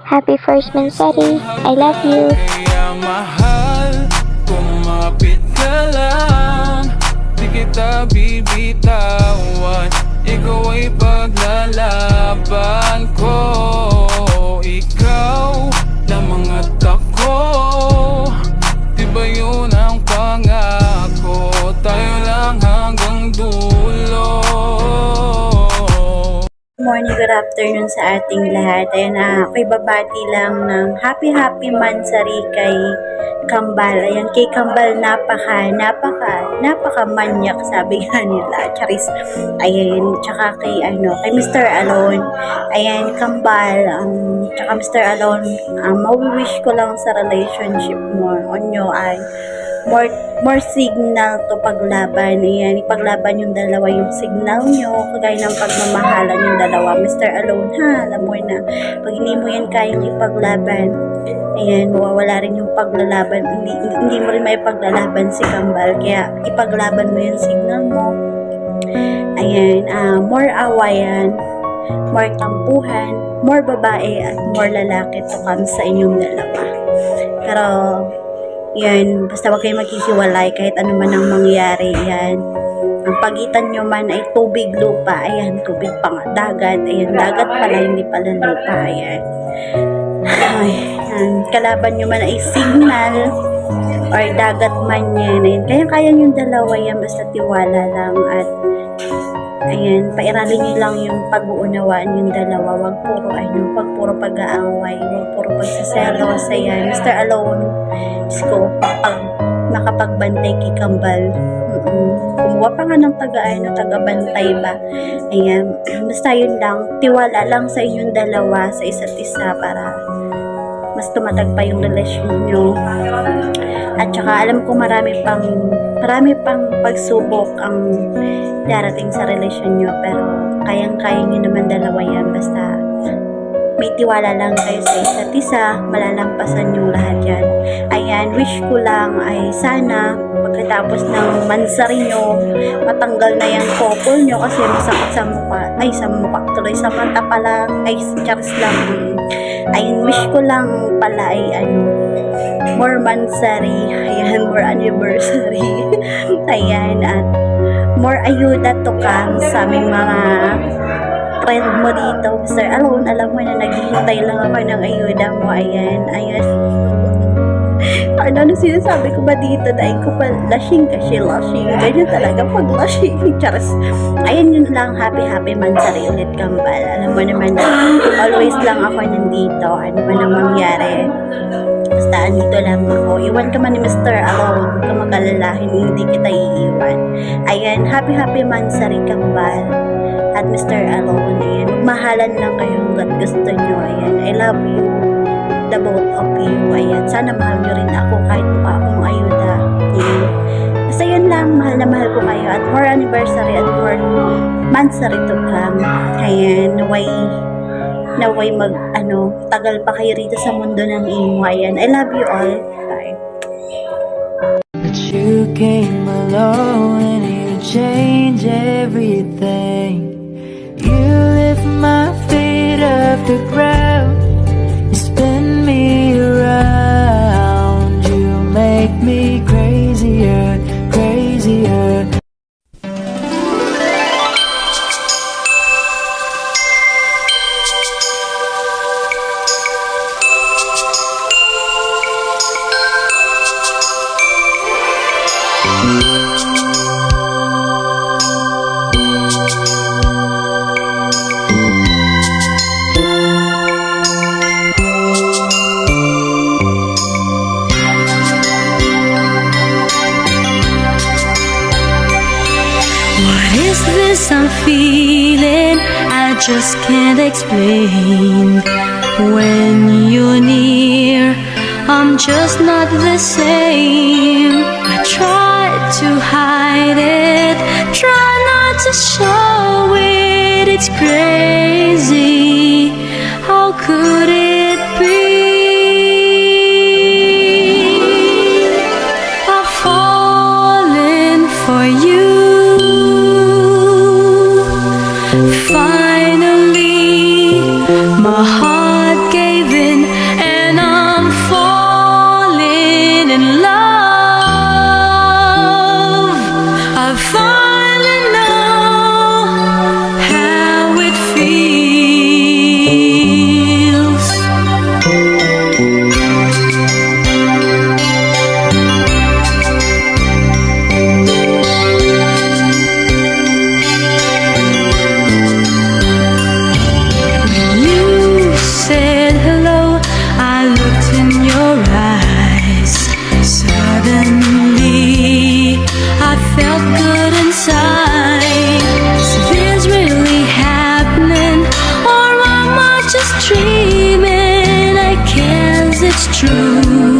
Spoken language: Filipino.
Happy first Mansari. I love you. Kaya mahal, kumapit ka lang. Di kita bibitawan. Ikaw ay paglalaban ko. Ikaw lamang at ako. Di ba yun ang pangako? Tayo lang hanggang dulo. Morning, good afternoon sa ating lahat. Ayan na, ako'y babati lang ng happy Mansari kay Kambal. Ayan, kay Kambal napaka-manyak, sabi nga nila. Charis. Ayan, tsaka kay Mr. Alone. Ayan, Kambal, tsaka Mr. Alone, mawi-wish ko lang sa relationship mo onyo ay more signal to paglaban. Ayan, ipaglaban yung dalawa yung signal nyo, kagaya ng pagmamahalan yung dalawa. Mr. Alone, ha, alam mo na, pag hindi mo yan kayang ipaglaban, ayan, mawawala rin yung paglalaban. Hindi mo rin may paglalaban si Kambal, kaya ipaglaban mo yung signal mo. Ayan, more awayan, more tampuhan, more babae at more lalaki to come sa inyong dalawa. Pero yan, basta wag kayo maghihiwalay kahit ano man ang mangyari. Yan, ang pagitan nyo man ay tubig, lupa. Ayan, tubig pa nga, dagat. Ayan, dagat pala, hindi pala lupa. Ayan, yan, kalaban nyo man ay signal or dagat man yan. Ayan, kaya yung dalawa yan, basta tiwala lang. At ayan, pairalin nyo lang yung pag-uunawaan yung dalawa. Wag puro pag-aaway, wag puro pagsaselos. Ayan, Mr. Alone, ko nakapagbantay kay Kambal. Kumuha pa nga ng taga-bantay ba. Ayan, basta yun lang, tiwala lang sa inyong dalawa, sa isa't isa, para mas tumatag pa yung relasyon nyo. At saka alam ko marami pang pagsubok ang darating sa relasyon nyo, pero kayang-kaya nyo naman dalawa yan, basta may tiwala lang kayo sa isa't isa, malalampasan yung lahat yan. Ayan, wish ko lang ay sana pagkatapos ng mansari nyo, matanggal na yung couple nyo kasi masakit sa mukha, tuloy sa mata pala, charis lang. Ayun, wish ko lang pala ay more mansari, ayan, more anniversary, ayan, at more ayuda to come sa aming mga friend mo dito, Mr. Alone. Alam mo na naghihintay lang ako ng ayuda mo. Ayan. Ano sinasabi ko ba dito? Dahil ko pa lashing kasi lashing. Ganyan talaga pag lashing. Charas. Ayan, yun lang. Happy Mansari ulit, Kambal. Alam mo naman na always lang ako nandito. Ano man ang mangyari. Basta andito lang ako. Iwan ka man ni Mr. Alone. Huwag ka mag-alalahin. Hindi kita iiwan. Ayan. Happy Mansari, Kambal. At Mr. Alone, ayan, magmahalan lang kayong gusto nyo. Ayan, I love you, the both of you. Ayan, sana mahal nyo rin ako kahit mukha akong ayuda. Ayan, basta yun lang, mahal na mahal ko kayo. At more anniversary at more mansari to come. Ayan, naway tagal pa kayo rito sa mundo ng imo. Ayan, I love you all. Bye. But you came along and you changed everything. You lift my feet off the ground, you spin me around, you make me crazier, crazier. This I'm feeling, I just can't explain. When you're near, I'm just not the same. I try to hide it, try not to show it. It's crazy, how could it be? I've fallen for you. Finally, my heart gave in true.